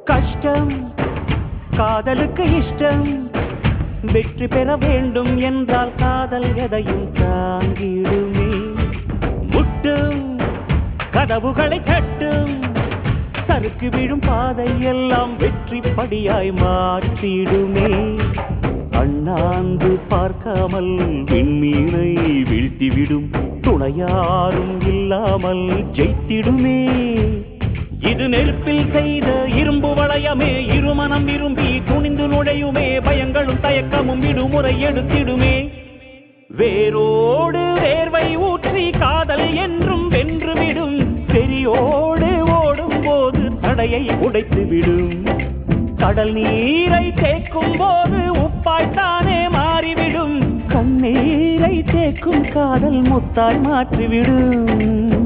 கஷ்டம் காதலுக்கு இஷ்டம் வெற்றி பெற வேண்டும் என்றால் காதல் எதையும் தாங்கிடுமே முட்டும் கதவுகளை தட்டும் சறுக்கு விழும் பாதை எல்லாம் வெற்றி படியாய் மாற்றிடுமே அண்ணாந்து பார்க்காமல் விண்மீனை வீழ்த்திவிடும் துணையாரும் இல்லாமல் ஜெயித்திடுமே இது நெருப்பில் செய்த இரும்பு வளையமே இருமனம் விரும்பி துணிந்து நுழையுமே பயங்களும் தயக்கமும் விடுமுறை எடுத்திடுமே வேரோடு வேர்வை ஊற்றி காதல் என்றும் வென்றுவிடும் பெரியோடு ஓடும் போது தடையை உடைத்துவிடும் கடல் நீரை தேக்கும் போது உப்பாய்த்தானே மாறிவிடும் கண்ணீரை தேக்கும் காதல் முத்தாய் மாற்றிவிடும்